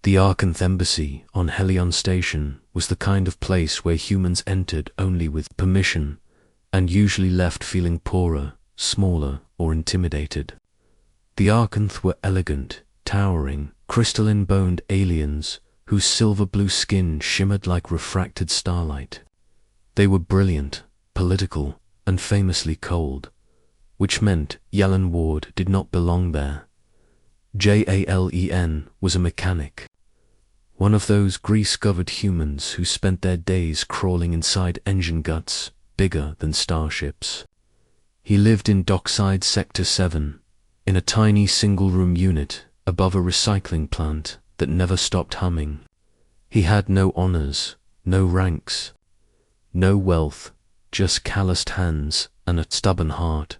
The Arkanth embassy on Helion Station was the kind of place where humans entered only with permission and usually left feeling poorer, smaller, or intimidated. The Arkanth were elegant, towering, crystalline-boned aliens whose silver-blue skin shimmered like refracted starlight. They were brilliant, political, and famously cold, which meant Yalen Ward did not belong there. Jalen was a mechanic, one of those grease-covered humans who spent their days crawling inside engine guts bigger than starships. He lived in Dockside Sector 7, in a tiny single-room unit above a recycling plant that never stopped humming. He had no honors, no ranks, no wealth, just calloused hands and a stubborn heart.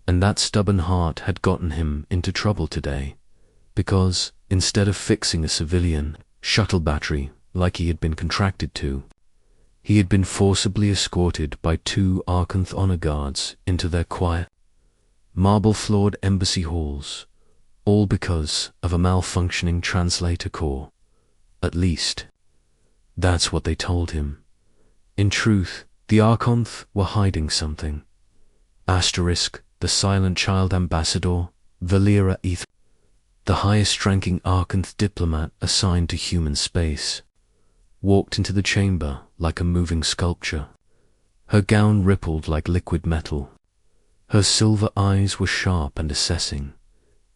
And that stubborn heart had gotten him into trouble today, because instead of fixing a civilian shuttle battery like he had been contracted to, he had been forcibly escorted by 2 Arkanth honor guards into their quiet, marble-floored embassy halls, all because of a malfunctioning translator core. At least, that's what they told him. In truth, the Arkanth were hiding something. The silent child ambassador, Valera Eth, the highest-ranking Arkanth diplomat assigned to human space, walked into the chamber like a moving sculpture. Her gown rippled like liquid metal. Her silver eyes were sharp and assessing,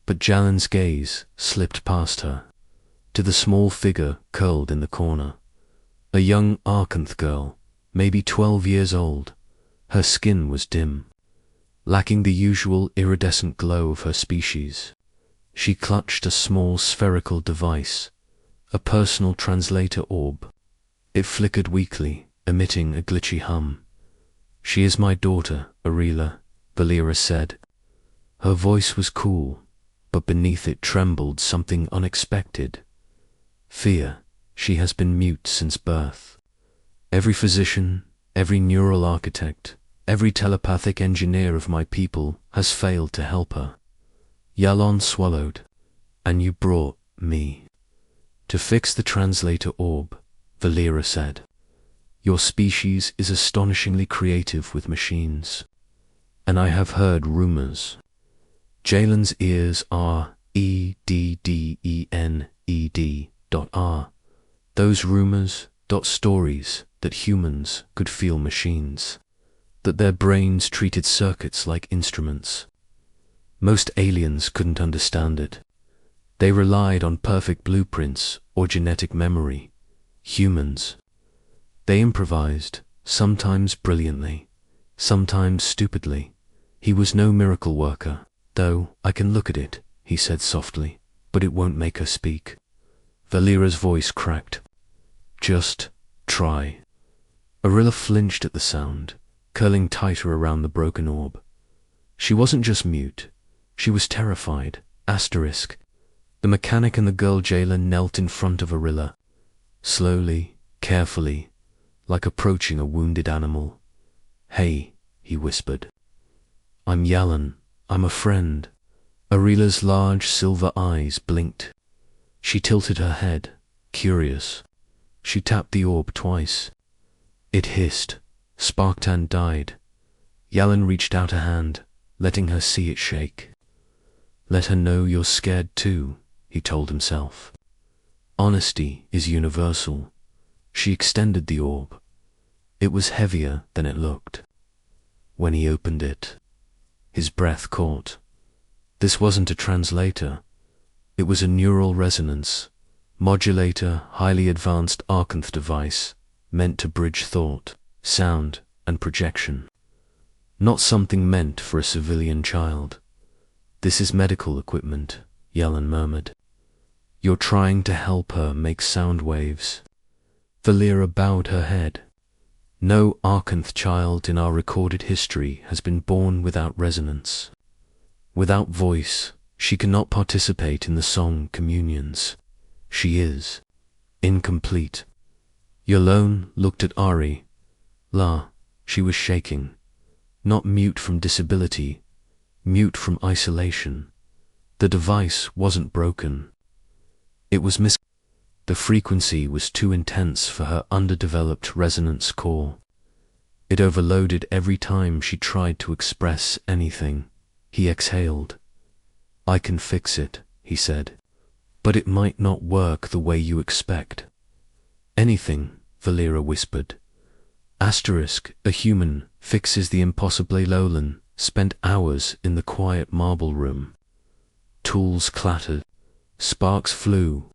but Jalen's gaze slipped past her, to the small figure curled in the corner. A young Arkanth girl, maybe 12 years old. Her skin was dim, lacking the usual iridescent glow of her species. She clutched a small spherical device, a personal translator orb. It flickered weakly, emitting a glitchy hum. "She is my daughter, Arila," Valera said. Her voice was cool, but beneath it trembled something unexpected. "Fear. She has been mute since birth. Every physician, every neural architect, every telepathic engineer of my people has failed to help her." Yalon swallowed. "And you brought me to fix the translator orb," Valera said. "Your species is astonishingly creative with machines. And I have heard rumors." Jalen's ears are EDDENED.R. Those rumors, stories that humans could feel machines, that their brains treated circuits like instruments. Most aliens couldn't understand it. They relied on perfect blueprints or genetic memory. Humans, they improvised, sometimes brilliantly, sometimes stupidly. He was no miracle worker, though I can look at it, he said softly, "but it won't make her speak." Valera's voice cracked. "Just try." Arilla flinched at the sound, curling tighter around the broken orb. She wasn't just mute, she was terrified. The mechanic and the girl jailer knelt in front of Arilla, slowly, carefully, like approaching a wounded animal. "Hey," he whispered. "I'm Yalen. I'm a friend." Arila's large silver eyes blinked. She tilted her head, curious. She tapped the orb twice. It hissed, sparked and died. Yalen reached out a hand, letting her see it shake. "Let her know you're scared too," he told himself. Honesty is universal. She extended the orb. It was heavier than it looked. When he opened it, his breath caught. This wasn't a translator. It was a neural resonance, modulator, highly advanced Arkanth device, meant to bridge thought, sound, and projection. Not something meant for a civilian child. "This is medical equipment," Yalen murmured. "You're trying to help her make sound waves." Valera bowed her head. "No Arkanth child in our recorded history has been born without resonance. Without voice, she cannot participate in the song communions. She is incomplete." Yalon looked at Ari. She was shaking. Not mute from disability, mute from isolation. The device wasn't broken. It was The frequency was too intense for her underdeveloped resonance core. It overloaded every time she tried to express anything. He exhaled. "I can fix it," he said. "But it might not work the way you expect." "Anything," Valera whispered. A human fixes the impossible. Lolan spent hours in the quiet marble room. Tools clattered. Sparks flew.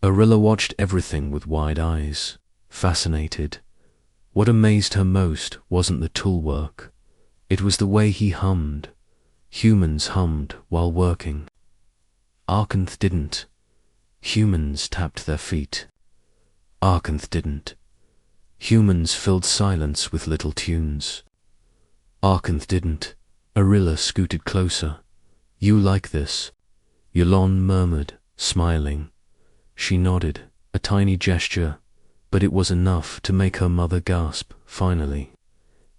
Arilla watched everything with wide eyes, fascinated. What amazed her most wasn't the tool work. It was the way he hummed. Humans hummed while working. Arkanth didn't. Humans tapped their feet. Arkanth didn't. Humans filled silence with little tunes. Arkanth didn't. Arilla scooted closer. "You like this?" Yolon murmured, smiling. She nodded, a tiny gesture, but it was enough to make her mother gasp, finally.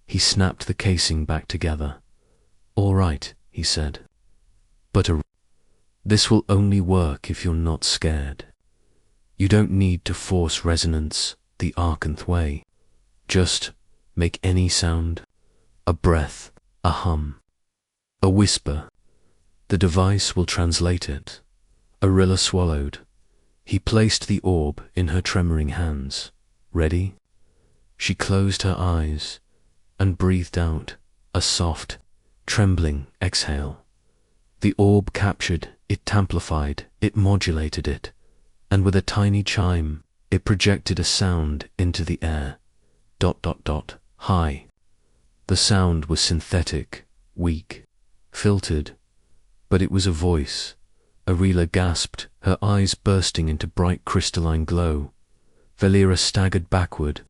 He snapped the casing back together. "All right," he said. "But this will only work if you're not scared. You don't need to force resonance the Arkanth way. Just make any sound, a breath, a hum, a whisper. The device will translate it." Arilla swallowed. He placed the orb in her tremoring hands. "Ready?" She closed her eyes and breathed out a soft, trembling exhale. The orb captured, it amplified, it modulated it, and with a tiny chime, it projected a sound into the air. ... High. The sound was synthetic, weak, filtered, but it was a voice. Arilla gasped, her eyes bursting into bright crystalline glow. Valera staggered backward,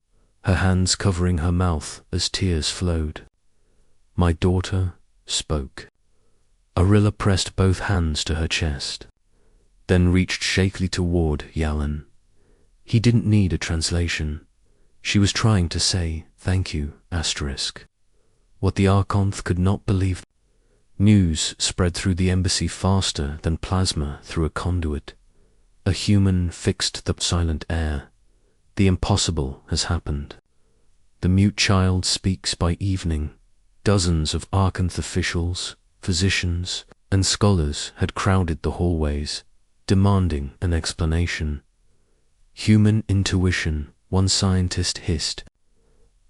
her hands covering her mouth as tears flowed. "My daughter spoke." Arilla pressed both hands to her chest, then reached shakily toward Yalan. He didn't need a translation. She was trying to say, "Thank you, asterisk." What the Arkanth could not believe. News spread through the embassy faster than plasma through a conduit. A human fixed the silent air. The impossible has happened. The mute child speaks by evening. Dozens of Arkanth officials, physicians, and scholars had crowded the hallways, demanding an explanation. "Human intuition," one scientist hissed.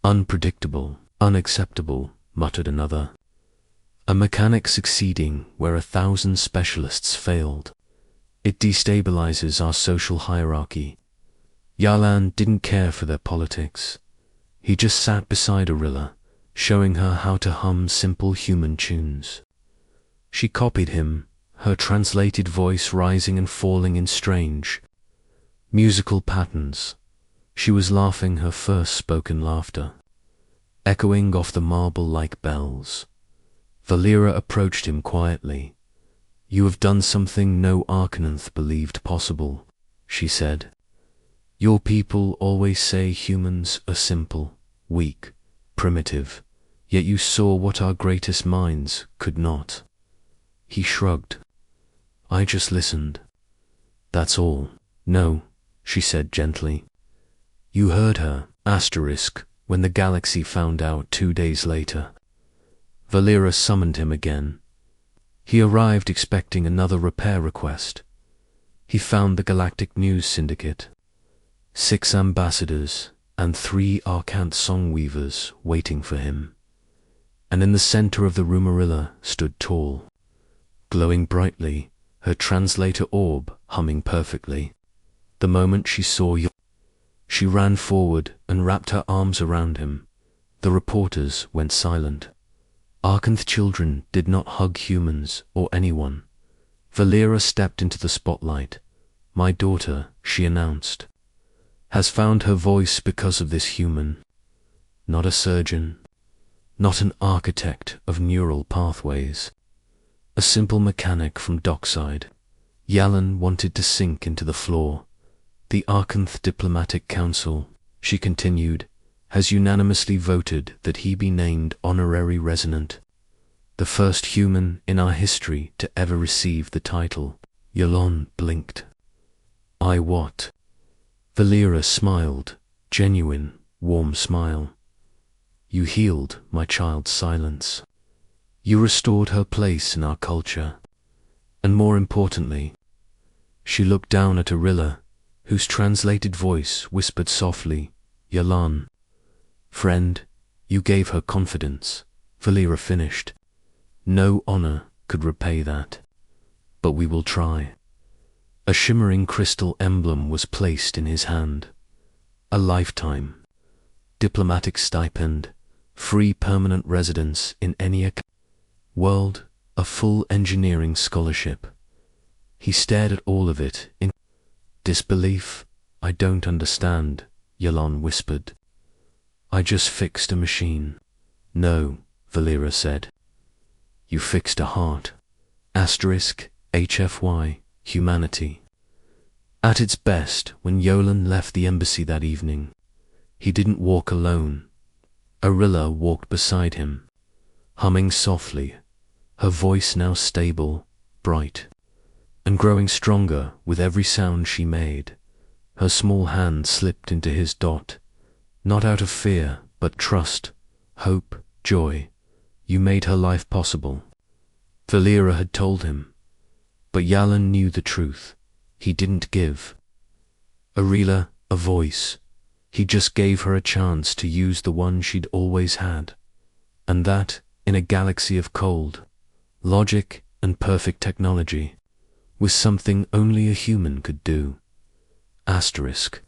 "Unpredictable, unacceptable," muttered another. "A mechanic succeeding where 1,000 specialists failed. It destabilizes our social hierarchy." Yalan didn't care for their politics. He just sat beside Arilla, showing her how to hum simple human tunes. She copied him, her translated voice rising and falling in strange, musical patterns. She was laughing her first spoken laughter, echoing off the marble like bells. Valera approached him quietly. "You have done something no Arkanth believed possible," she said. "Your people always say humans are simple, weak, primitive, yet you saw what our greatest minds could not." He shrugged. "I just listened. That's all." "No," she said gently. "You heard her, asterisk, when the galaxy found out 2 days later." Valera summoned him again. He arrived expecting another repair request. He found the Galactic News Syndicate, 6 ambassadors and 3 Arkanth songweavers waiting for him. And in the center of the room Arilla stood tall, glowing brightly, her translator orb humming perfectly. The moment she saw you, she ran forward and wrapped her arms around him. The reporters went silent. Arkanth children did not hug humans or anyone. Valera stepped into the spotlight. "My daughter," she announced, "has found her voice because of this human. Not a surgeon, not an architect of neural pathways. A simple mechanic from dockside." Yalan wanted to sink into the floor. "The Arkanth Diplomatic Council," she continued, "has unanimously voted that he be named Honorary Resonant, the first human in our history to ever receive the title." Yolon blinked. "I what?" Valera smiled, genuine, warm smile. You healed my child's silence. You restored her place in our culture. And more importantly, she looked down at Arilla, whose translated voice whispered softly, Yalan. Friend, you gave her confidence, Valera finished. No honor could repay that. But we will try. A shimmering crystal emblem was placed in his hand. A lifetime. Diplomatic stipend, free permanent residence in any world, a full engineering scholarship. He stared at all of it in disbelief. I don't understand, Yalan whispered. I just fixed a machine. No, Valera said. You fixed a heart. HFY, humanity. At its best, when Yolan left the embassy that evening, he didn't walk alone. Arilla walked beside him, humming softly, her voice now stable, bright, and growing stronger with every sound she made. Her small hand slipped into his dot, not out of fear, but trust, hope, joy. You made her life possible. Valera had told him, but Yalan knew the truth. He didn't give Arilla a voice. He just gave her a chance to use the one she'd always had. And that, in a galaxy of cold, logic and perfect technology, was something only a human could do. Asterisk.